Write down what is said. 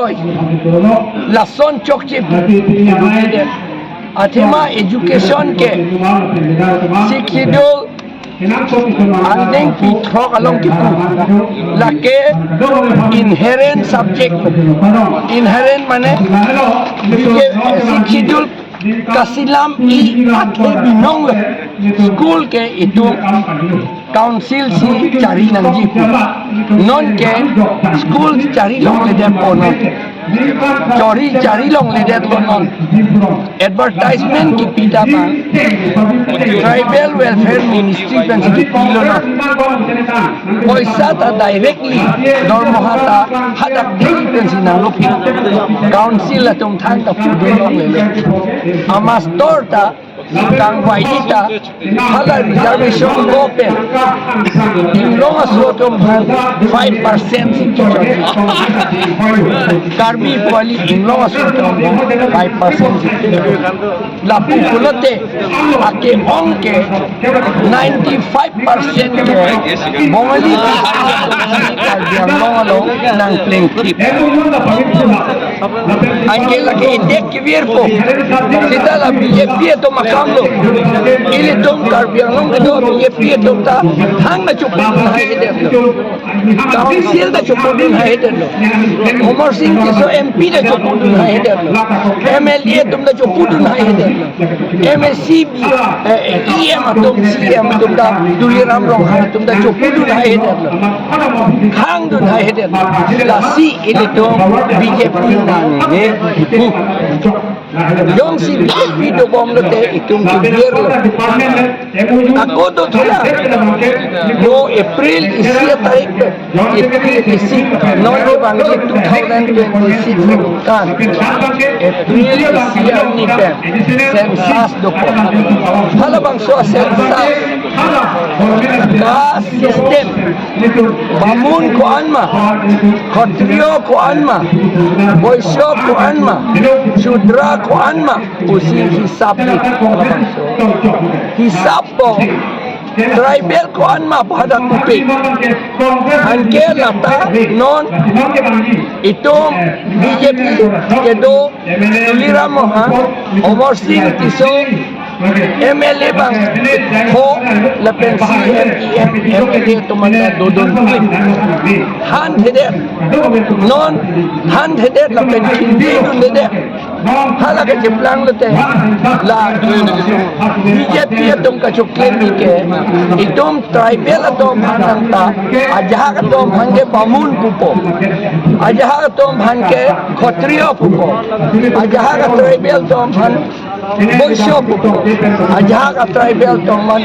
Lason chokchip athema education ke sikidol andeng pitrok along kipu lake inherent subject mane sikidol kasilam I atle binong school ke itu council si cari nangji non ke school cari long le dem ponon cari long le dem ponon advertisement ki pita ba tribal welfare ministry pensi pilo na paisa ta directly dormohata hadak dei pensi na loki council la tum thang ta pu long le amastor ta kang waidita hala reservation open inglong asotom 5% sikchori karbi pali inglong asotom 5% la pupulate ake onke 95% ke bongali karbianglo nang pleng clip angela ke indek kibirpo sita la BJP to makamlo ili tom karbianglo kedo BJP to ta hang na chup hai der council da chup hai der Umar Singh kiso MP da chup hai der MLA tum da chup hai der MSC EM tum CM tum da Duliram rong hai tum da chup hai der hang dun hai der la si ili tom BJP na ne Yung si BJP to bom lo te itung kibir lo. Ako to thula. No April isi tarik pe. April isi non ke bangli 2026 kan. April isi ni pe. Census doko. Hala bang so census. Ka system. Bamun ko anma. Khatrio ko anma. Boysho ko anma. Shudra ko anma usi hisab ni hisab po tribal ko anma pada kupi anke lata non itu BJP kedo Duliram Mohan Umar Singh kiso MLA bang ho la pensi MLA to mana dodon han heder non han heder la pensi dodon heder hala ke jeplang lete la BJP atom ka chukle mi ke itom tribal atom bhananta ajaha atom bhange bamun pupo ajaha atom bhange khatriyo pupo ajaha tribal atom bhan boysho pupo ajaha tribal atom man